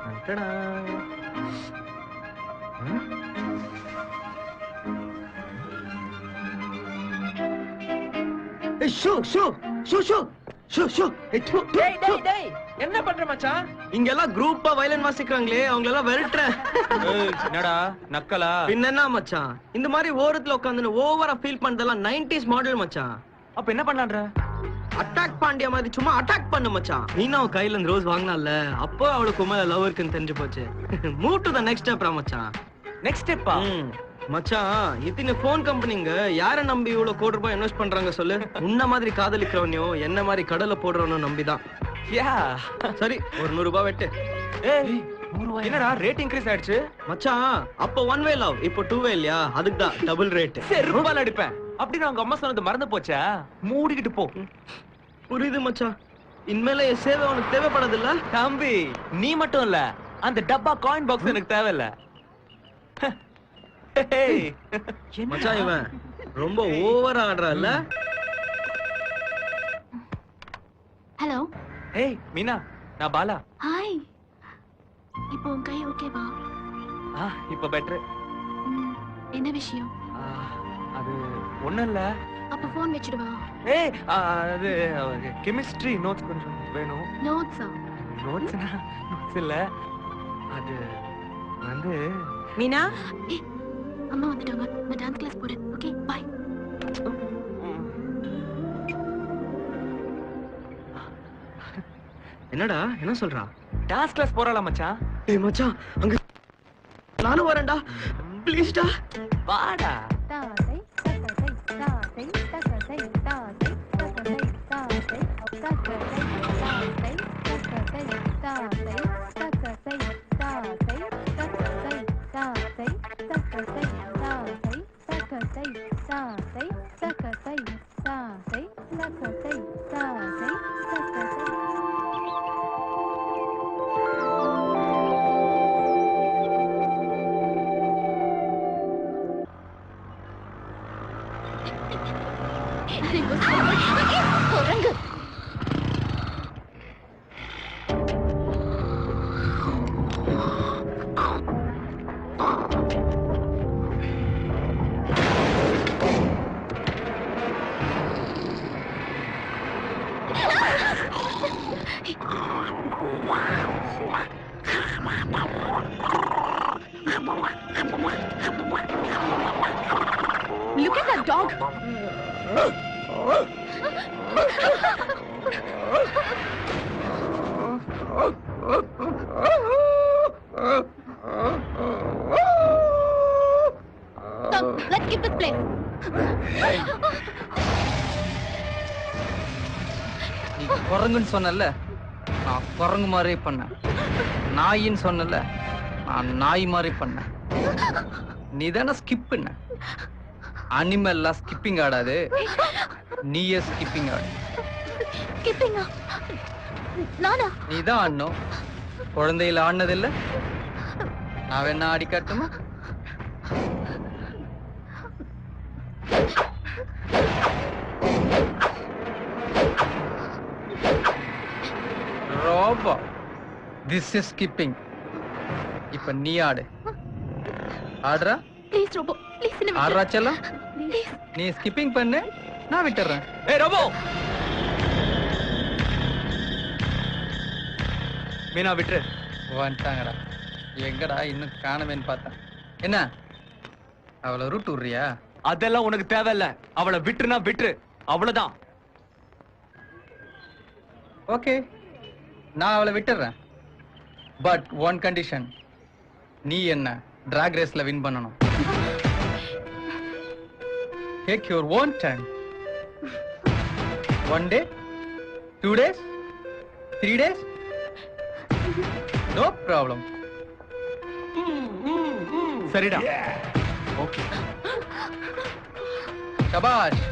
அடடா. ஏய் show show show show show show டேய் டேய் டேய் என்ன பண்ற மச்சான்? இங்க எல்லாம் குரூப்பா வயலின் வாசிக்கிறாங்களே அவங்க எல்லாம் விரட்டுறேன். என்னடா நக்கலா? பின்ன மச்சான், இந்த மாதிரி ஓரத்துல உட்கார்ந்து ஓவரா ஃபீல் பண்றதெல்லாம் 90s மாடல் மச்சான். அப்ப என்ன பண்ணலாம்ன்ற? அட்டாக் பாண்டியா மாதிரி சும்மா அட்டாக் பண்ணு மச்சான். நீனா அவ கையில இருந்து ரோஸ் வாங்கினால அப்போ அவளுக்கு மேல லவ் இருக்குன்னு தெரிஞ்சு போச்சு. Move to the next step மச்சான். நெக்ஸ்ட் ஸ்டெப்பா? மச்சான், இத்தனை போன் கம்பெனிங்க யார நம்பி இவ்வளவு கோடி ரூபாய் இன்வெஸ்ட் பண்றாங்க சொல்லு? உன்ன மாதிரி காதலிக்கிறவனையும் என்ன மாதிரி கடலை போடுறவனும் நம்பிதான். யா சரி, ஒரு 100 ரூபாய் வெட்டு. ஏய் 100 ரூபாய் என்னடா ரேட் இன்கிரீஸ் ஆயிடுச்சு? மச்சான், அப்ப ஒன் வே லவ், இப்போ டூ வே இல்லையா? அதுக்கு தான் டபுள் ரேட். சரி ரூபாய் அடிப்பேன். அப்படி நான் உங்க அம்மா சொன்னது மறந்து போச்சா? மூடிக்கிட்டு போ. புரியுது மச்சான், இனிமேல என் சேவை உனக்கு தேவைப்படாது இல்ல? தம்பி நீ மட்டும் இல்ல, அந்த டப்பா காயின் பாக்ஸ் எனக்கு தேவையில்ல. மச்சான், இவன் ரொம்ப ஓவரா ஆடுறான்ல. ஹலோ. ஏய் மீனா, நான் பாலா. ஹாய். இப்போ உன் கை ஓகேவா? இப்போ பெட்டர். என்ன விஷயம்? அது ஒண்ணும் இல்ல. அப்ப போன் வெச்சிடுவா. ஏய் அது கெமிஸ்ட்ரி நோட்ஸ் கொஞ்சம் வேணும். நோட்ஸா? நோட்ஸ்னா நோட்ஸ் இல்ல, அது வந்து மீனா. அம்மா வந்துட்டாங்க, நான் டான்ஸ் கிளாஸ் போறேன். Okay bye. என்னடா என்ன சொல்றா? டான்ஸ் கிளாஸ் போறல மச்சான். ஏய் மச்சான், அங்க நானும் வரேன்டா. ப்ளீஸ் டா, வாடா. தாதை தகதை தாதை தகதை தாதை தகதை தாதை தகதை தாதை தகதை தாதை தகதை தாதை தகதை தாதை தகதை தாதை தகதை தாதை தகதை தாதை தகதை தாதை தகதை. குரங்கு. Look at that dog. Come, let's keep this place. நீ குரங்குன்னு சொன்னல, நான் குரங்கு மாதிரி பண்ணேன். நாயின்னு சொன்னல, நான் நாய் மாதிரி பண்ணேன். நீ தானே ஸ்கிப் பண்ண. அனிமல்லாம் ஸ்கிப்பிங் ஆடாது, நீயே ஸ்கிப்பிங் ஆடு. ஸ்கிப்பிங்கா? நானா? நீ தான் ஆடணும். குழந்தையில ஆடினதில்ல, நான் வேணா ஆடி காட்டுமா? Robo, this is skipping. இப்ப நீ ஆடு. ஆடுறா? ப்ளீஸ் ரோபோ, ப்ளீஸ் என்ன ஆடுறா செல்லம். ப்ளீஸ். நீ ஸ்கிப்பிங் பண்ணு, நான் விட்டுறேன். ஏய் ரோபோ. மீனா விட்டுரு. வந்துட்டாங்கடா. எங்கடா இன்னும் காணவேன்னு பார்த்தேன். என்ன அவளை ரூட் விடுறியா? அதெல்லாம் உனக்கு தேவையில்ல. அவளை விட்டுருனா விட்டுரு, அவ்வளவுதான். ஓகே, நான் அவளை விட்டுறேன். பட் ஒன் கண்டிஷன், நீ என்ன டிராக் ரேஸ்ல வின் பண்ணணும். Take your own time. 1 day, 2 days, 3 days, no problem. சரிடா. ஓகே. சபாஷ்.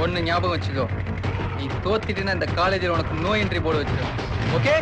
ஒன்னு ஞாபகம் வச்சுக்கோ, நீ தோத்திட்டுனா இந்த காலேஜில் உனக்கு நோ என்ட்ரி போர்டு வச்சிரு. Okay?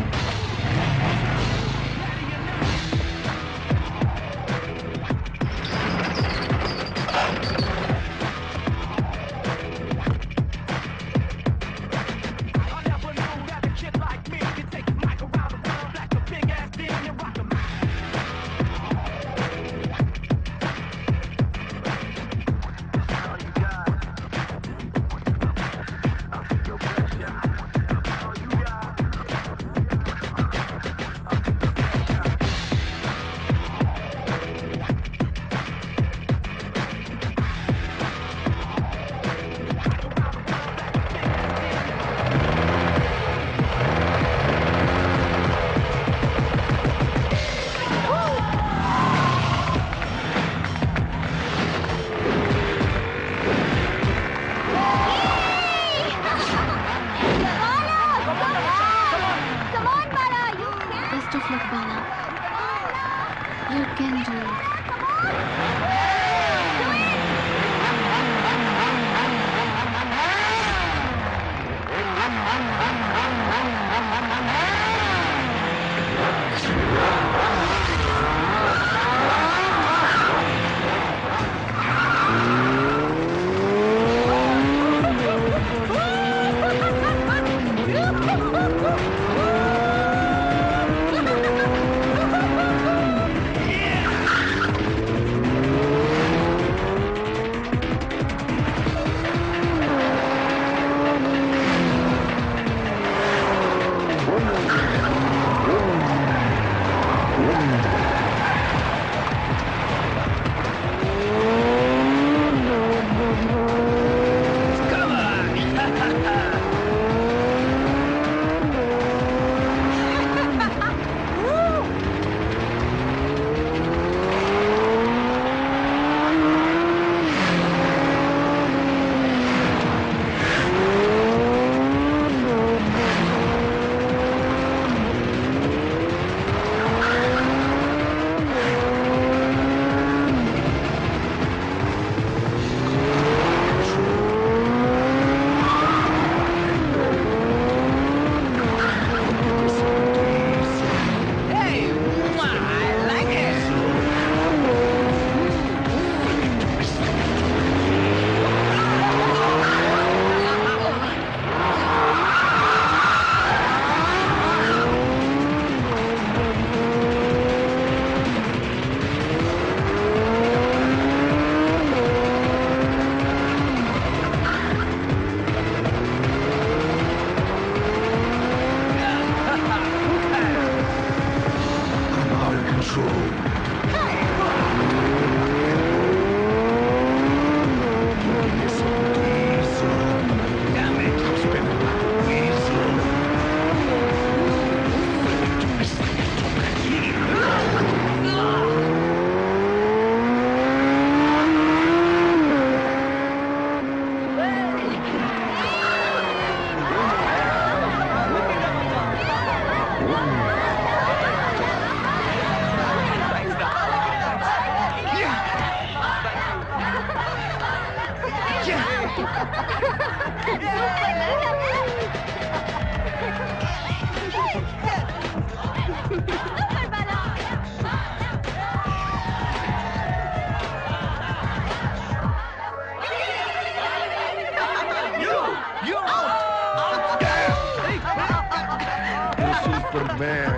Superman.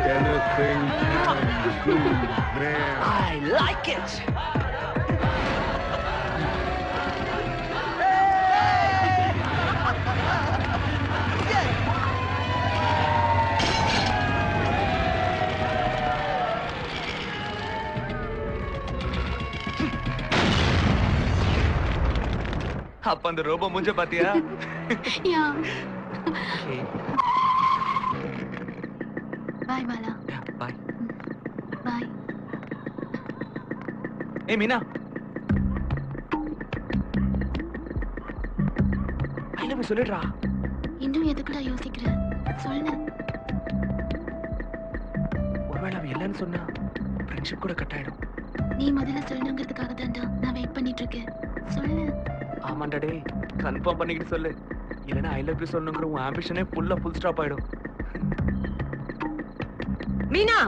Anything can do, man. I like it. அப்ப அந்த ரோபோ மூஞ்ச பாத்தியா? யா Okay. பாய் பாலா Yeah, bye. பாய். ஏய் மீனா. I love you சொல்லுடா. இன்னும் எதுக்குடா யோசிக்கிற? சொல்லு. ஒருவேளை அவ இல்லைன்னு சொன்னா ஃப்ரெண்ட்ஷிப் கூட கட் ஆயிடும். நீ முதல்ல சொல்லணுங்கிறதுக்காக தான்டா நான் வெயிட் பண்ணிட்டு இருக்கேன். சொல்லு. ஆமாண்டா டேய், கன்ஃபார்ம் பண்ணிக்கிட்டு சொல்லு. இல்லைன்னா ஐ லவ் யூ சொல்லணுங்கிற உன் ஆம்பிஷனே ஃபுல் ஸ்டாப் ஆயிடும். மீனா